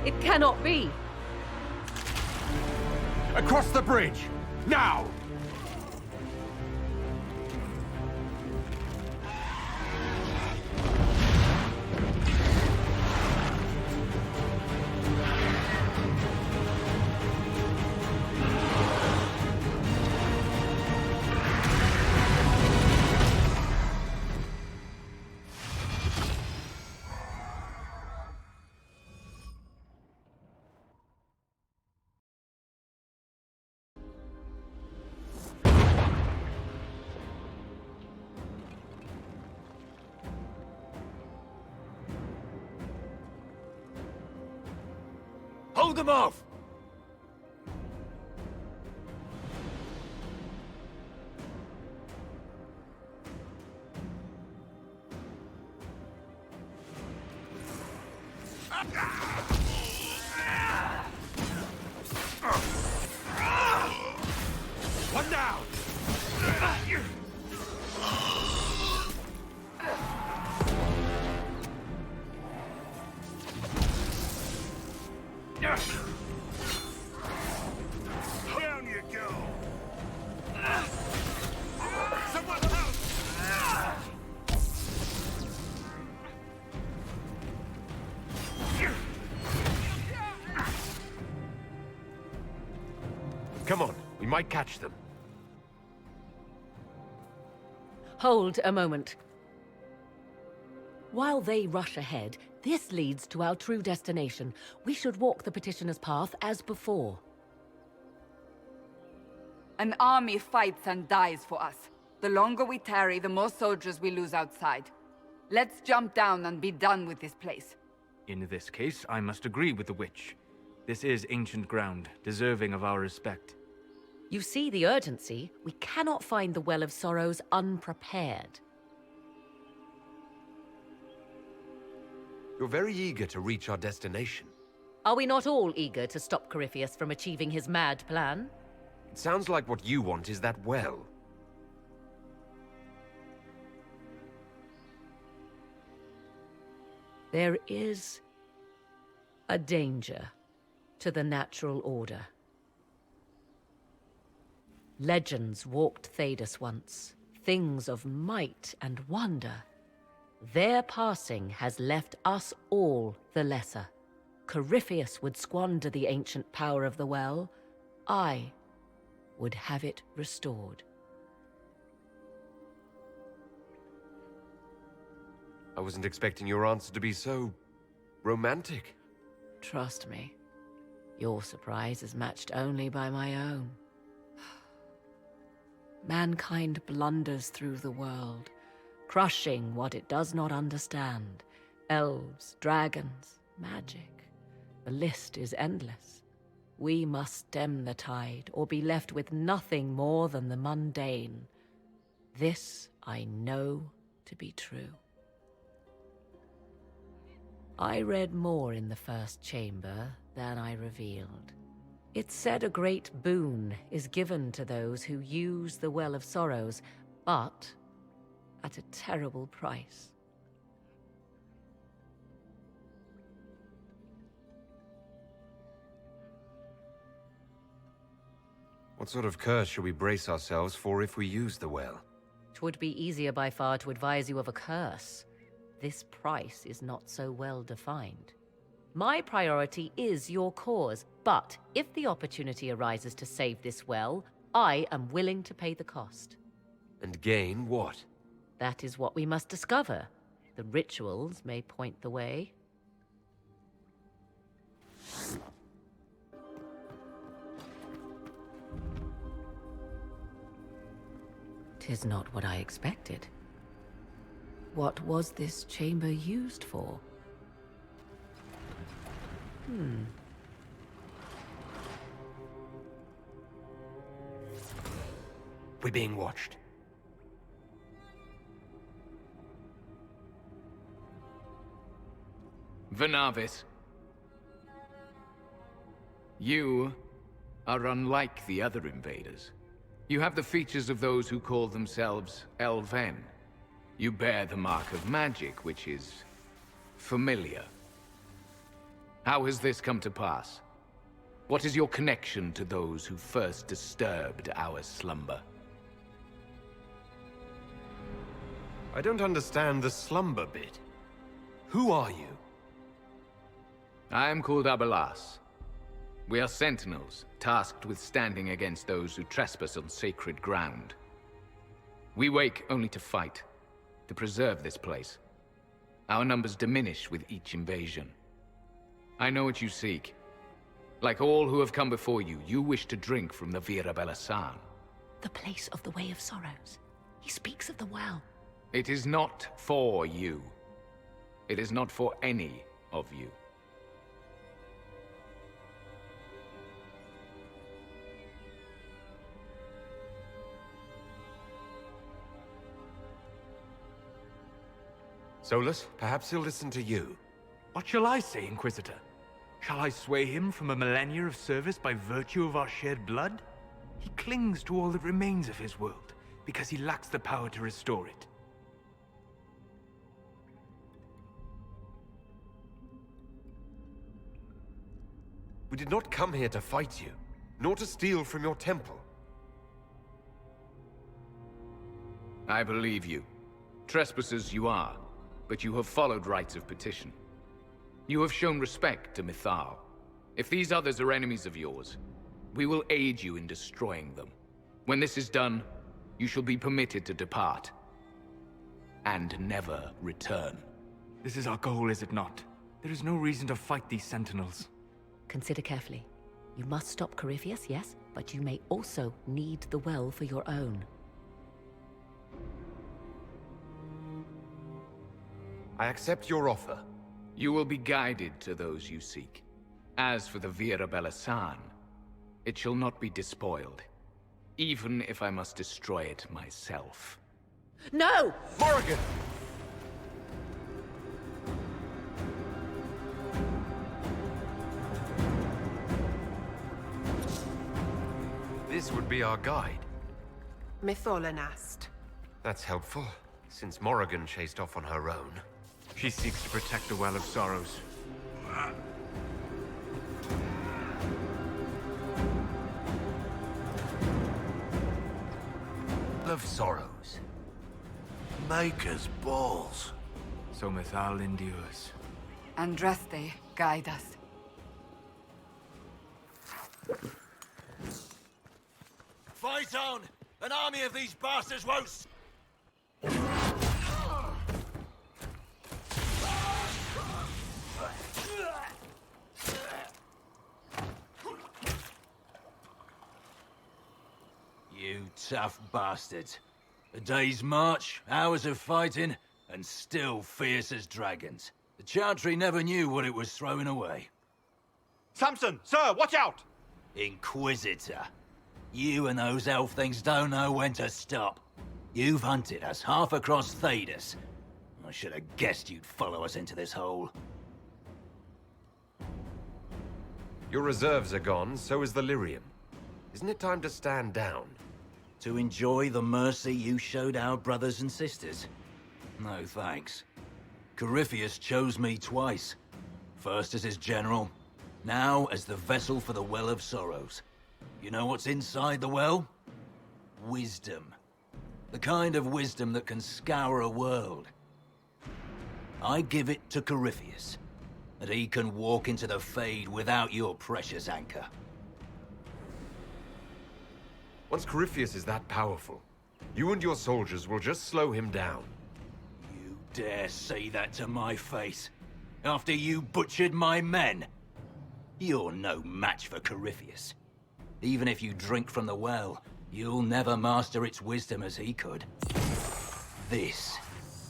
It cannot be! Across the bridge! Now! Hold them off! One down! Down you go! Someone help! Come on, we might catch them. Hold a moment. While they rush ahead, this leads to our true destination. We should walk the petitioner's path as before. An army fights and dies for us. The longer we tarry, the more soldiers we lose outside. Let's jump down and be done with this place. In this case, I must agree with the witch. This is ancient ground, deserving of our respect. You see the urgency? We cannot find the Well of Sorrows unprepared. You're very eager to reach our destination. Are we not all eager to stop Corypheus from achieving his mad plan? It sounds like what you want is that well. There is a danger to the natural order. Legends walked Thedas once, things of might and wonder. Their passing has left us all the lesser. Corypheus would squander the ancient power of the well. I would have it restored. I wasn't expecting your answer to be so romantic. Trust me, your surprise is matched only by my own. Mankind blunders through the world, crushing what it does not understand. Elves, dragons, magic. The list is endless. We must stem the tide, or be left with nothing more than the mundane. This I know to be true. I read more in the first chamber than I revealed. It said a great boon is given to those who use the Well of Sorrows, but at a terrible price. What sort of curse should we brace ourselves for if we use the well? 'Twould be easier by far to advise you of a curse. This price is not so well defined. My priority is your cause, but if the opportunity arises to save this well, I am willing to pay the cost. And gain what? That is what we must discover. The rituals may point the way. 'Tis not what I expected. What was this chamber used for? We're being watched. Venavis. You are unlike the other invaders. You have the features of those who call themselves Elven. You bear the mark of magic, which is familiar. How has this come to pass? What is your connection to those who first disturbed our slumber? I don't understand the slumber bit. Who are you? I am called Abelas. We are sentinels, tasked with standing against those who trespass on sacred ground. We wake only to fight, to preserve this place. Our numbers diminish with each invasion. I know what you seek. Like all who have come before you, you wish to drink from the Vira Belasan. The place of the Way of Sorrows. He speaks of the well. It is not for you. It is not for any of you. Solus, perhaps he'll listen to you. What shall I say, Inquisitor? Shall I sway him from a millennia of service by virtue of our shared blood? He clings to all that remains of his world, because he lacks the power to restore it. We did not come here to fight you, nor to steal from your temple. I believe you. Trespassers you are, but you have followed rites of petition. You have shown respect to Mythal. If these others are enemies of yours, we will aid you in destroying them. When this is done, you shall be permitted to depart. And never return. This is our goal, is it not? There is no reason to fight these sentinels. Consider carefully. You must stop Corypheus, yes, but you may also need the well for your own. I accept your offer. You will be guided to those you seek. As for the Vira Belasan, it shall not be despoiled, even if I must destroy it myself. No! Morrigan! This would be our guide. Mytholanast. That's helpful, since Morrigan chased off on her own. She seeks to protect the Well of Sorrows. Of sorrows. Maker's balls. So Mythal endures. Andraste, guide us. Fight on! An army of these bastards won't... You tough bastards. A day's march, hours of fighting, and still fierce as dragons. The Chantry never knew what it was throwing away. Samson! Sir, watch out! Inquisitor. You and those elf things don't know when to stop. You've hunted us half across Thedas. I should have guessed you'd follow us into this hole. Your reserves are gone, so is the lyrium. Isn't it time to stand down? To enjoy the mercy you showed our brothers and sisters? No thanks. Corypheus chose me twice. First as his general, now as the vessel for the Well of Sorrows. You know what's inside the well? Wisdom. The kind of wisdom that can scour a world. I give it to Corypheus, that he can walk into the Fade without your precious anchor. Once Corypheus is that powerful, you and your soldiers will just slow him down. You dare say that to my face, after you butchered my men? You're no match for Corypheus. Even if you drink from the well, you'll never master its wisdom as he could. This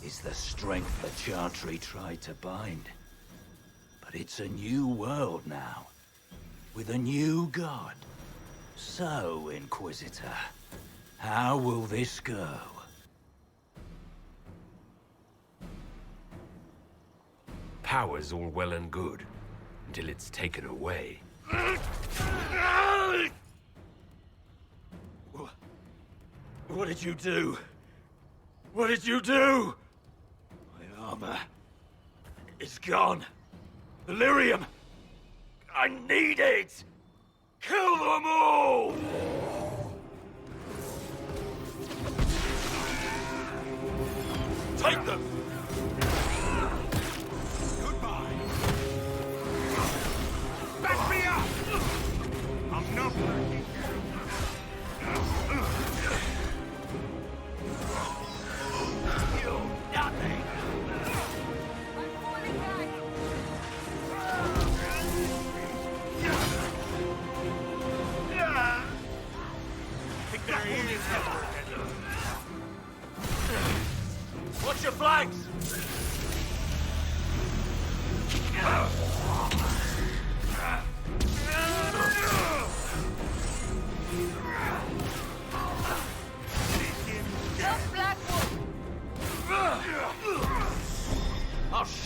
is the strength the Chantry tried to bind. But it's a new world now, with a new god. So, Inquisitor, how will this go? Power's all well and good, until it's taken away. What did you do? What did you do? My armor... it's gone. The lyrium! I need it! Kill them all! Take them! Goodbye! Back me up! I'm not backing You nothing! Watch your flanks!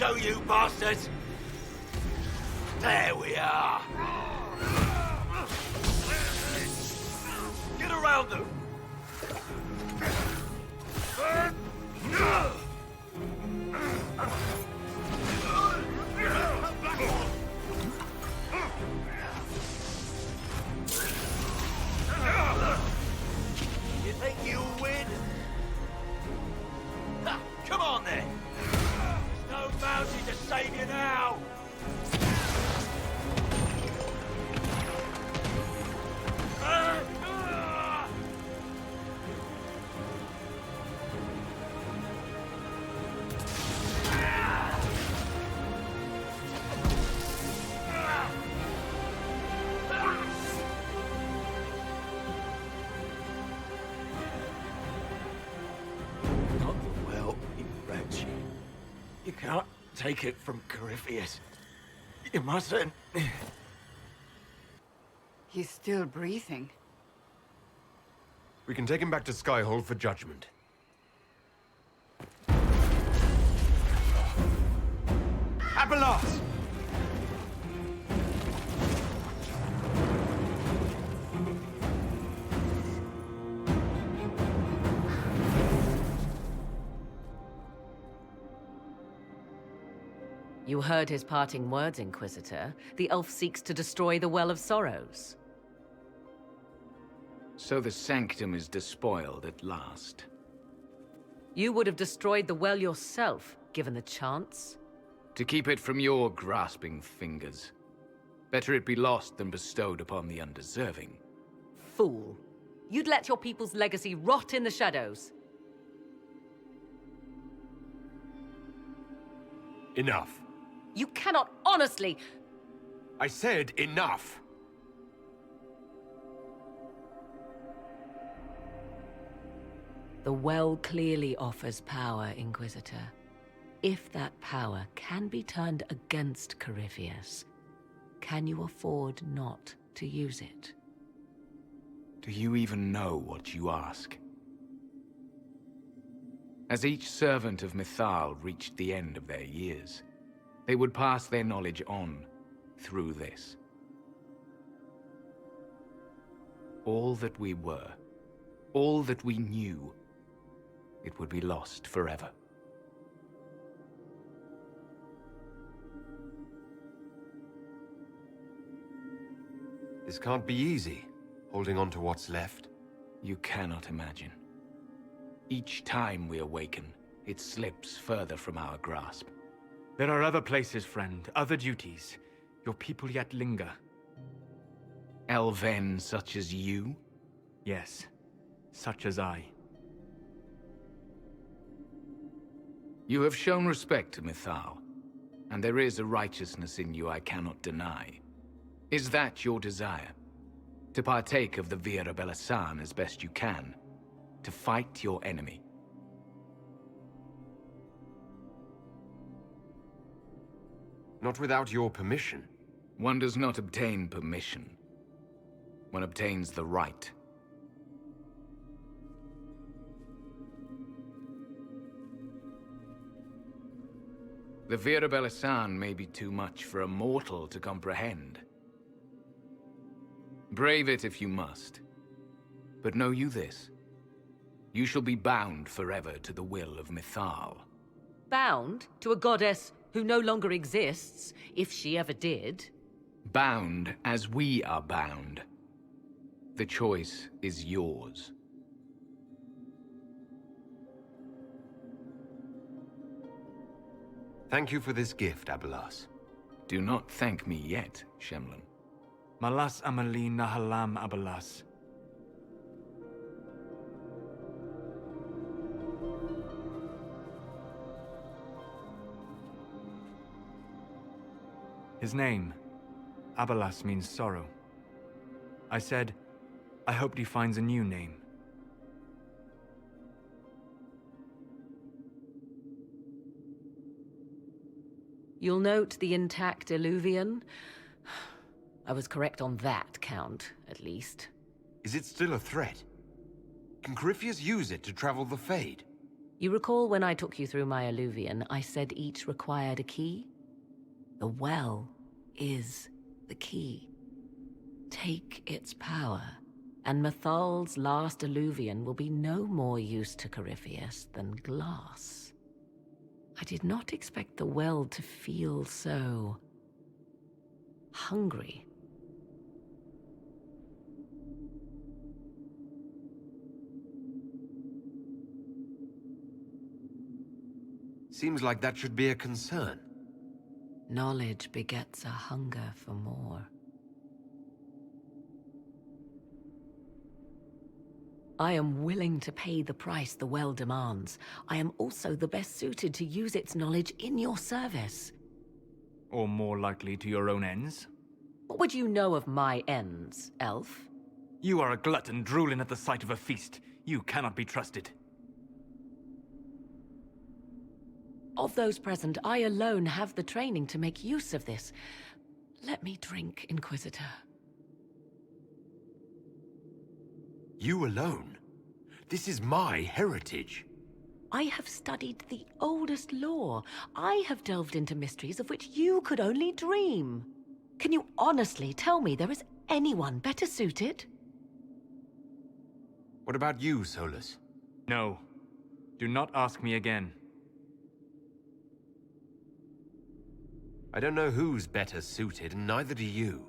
show you bastards! There we are! Get around them! You think you'll win? Ha, come on then! There's no bounty to save you now! Not the well, you wretch. You can't take it from Corypheus. You mustn't. He's still breathing. We can take him back to Skyhold for judgment. Abelas! You heard his parting words, Inquisitor. The elf seeks to destroy the Well of Sorrows. So the Sanctum is despoiled at last. You would have destroyed the well yourself, given the chance. To keep it from your grasping fingers. Better it be lost than bestowed upon the undeserving. Fool. You'd let your people's legacy rot in the shadows. Enough. You cannot honestly... I said enough! The well clearly offers power, Inquisitor. If that power can be turned against Corypheus, can you afford not to use it? Do you even know what you ask? As each servant of Mythal reached the end of their years, they would pass their knowledge on through this. All that we were, all that we knew, it would be lost forever. This can't be easy, holding on to what's left. You cannot imagine. Each time we awaken, it slips further from our grasp. There are other places, friend, other duties. Your people yet linger. Elven such as you? Yes, such as I. You have shown respect to Mythal, and there is a righteousness in you I cannot deny. Is that your desire? To partake of the Vira Belasan as best you can? To fight your enemy? Not without your permission. One does not obtain permission. One obtains the right. The Vira Belasan may be too much for a mortal to comprehend. Brave it if you must. But know you this. You shall be bound forever to the will of Mythal. Bound to a goddess who no longer exists, if she ever did. Bound as we are bound. The choice is yours. Thank you for this gift, Abelas. Do not thank me yet, Shemlin. Malas Amali Nahalam Abelas. His name, Abelas, means sorrow. I said, I hoped he finds a new name. You'll note the intact Illuvian. I was correct on that count, at least. Is it still a threat? Can Corypheus use it to travel the Fade? You recall when I took you through my alluvion, I said each required a key? The well is the key. Take its power, and Mathal's last alluvion will be no more use to Corypheus than glass. I did not expect the well to feel so hungry. Seems like that should be a concern. Knowledge begets a hunger for more. I am willing to pay the price the well demands. I am also the best suited to use its knowledge in your service. Or more likely to your own ends? What would you know of my ends, elf? You are a glutton drooling at the sight of a feast. You cannot be trusted. Of those present, I alone have the training to make use of this. Let me drink, Inquisitor. You alone? This is my heritage. I have studied the oldest lore. I have delved into mysteries of which you could only dream. Can you honestly tell me there is anyone better suited? What about you, Solus? No. Do not ask me again. I don't know who's better suited, and neither do you.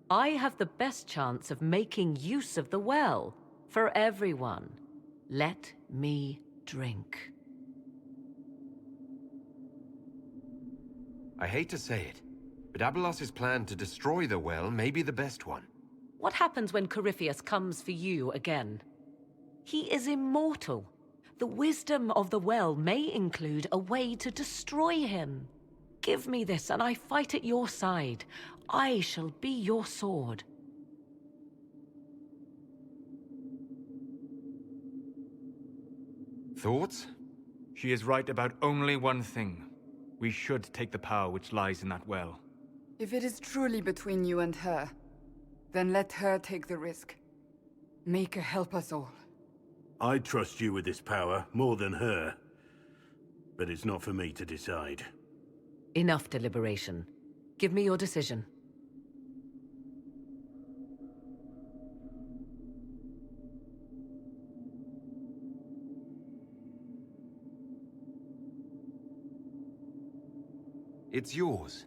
I have the best chance of making use of the well. For everyone. Let me drink. I hate to say it, but Abelas's plan to destroy the well may be the best one. What happens when Corypheus comes for you again? He is immortal. The wisdom of the well may include a way to destroy him. Give me this, and I fight at your side. I shall be your sword. Thoughts? She is right about only one thing. We should take the power which lies in that well. If it is truly between you and her, then let her take the risk. Make her help us all. I trust you with this power more than her. But it's not for me to decide. Enough deliberation. Give me your decision. It's yours.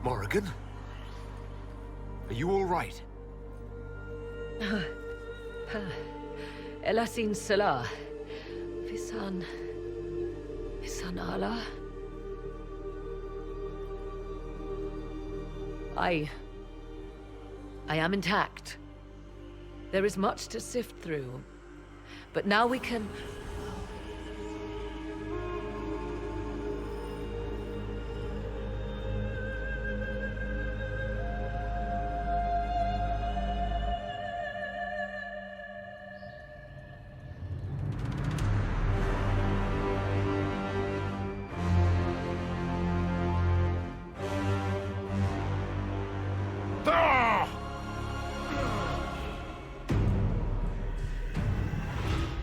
Morrigan? Are you all right? Elasin Salah. Visan Allah. I am intact. There is much to sift through. But now we can...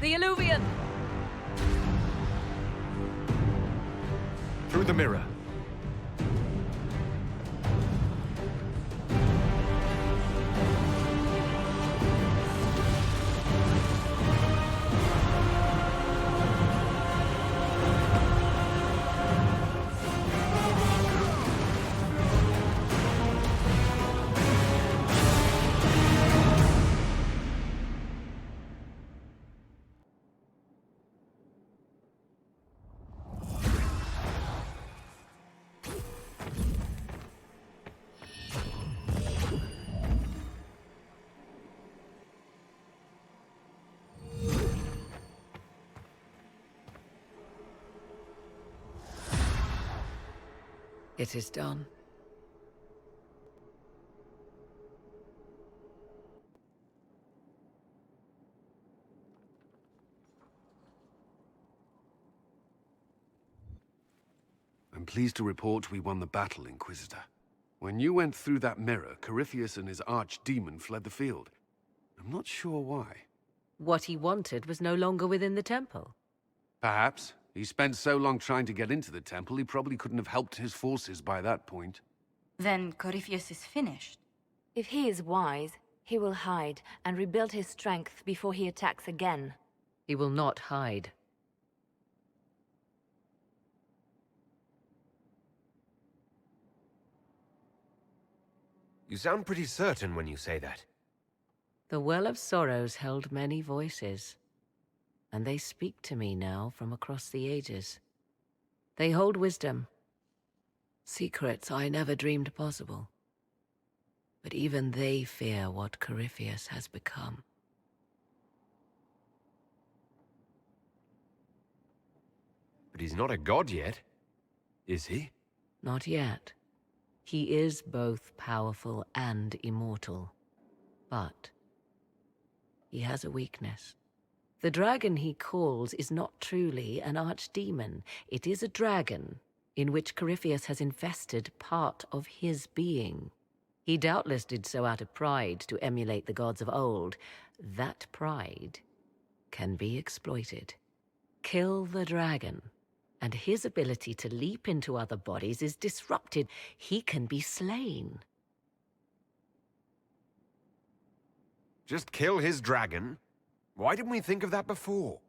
The Illuvian! Through the mirror. It is done. I'm pleased to report we won the battle, Inquisitor. When you went through that mirror, Corypheus and his archdemon fled the field. I'm not sure why. What he wanted was no longer within the temple. Perhaps. He spent so long trying to get into the temple, he probably couldn't have helped his forces by that point. Then Corypheus is finished. If he is wise, he will hide and rebuild his strength before he attacks again. He will not hide. You sound pretty certain when you say that. The Well of Sorrows held many voices, and they speak to me now from across the ages. They hold wisdom, secrets I never dreamed possible. But even they fear what Corypheus has become. But he's not a god yet, is he? Not yet. He is both powerful and immortal. But he has a weakness. The dragon he calls is not truly an archdemon. It is a dragon in which Corypheus has invested part of his being. He doubtless did so out of pride to emulate the gods of old. That pride can be exploited. Kill the dragon, and his ability to leap into other bodies is disrupted. He can be slain. Just kill his dragon? Why didn't we think of that before?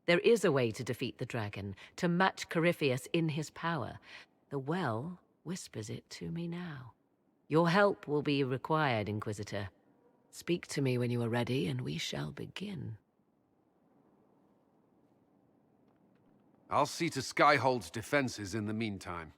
There is a way to defeat the dragon, to match Corypheus in his power. The well whispers it to me now. Your help will be required, Inquisitor. Speak to me when you are ready, and we shall begin. I'll see to Skyhold's defenses in the meantime.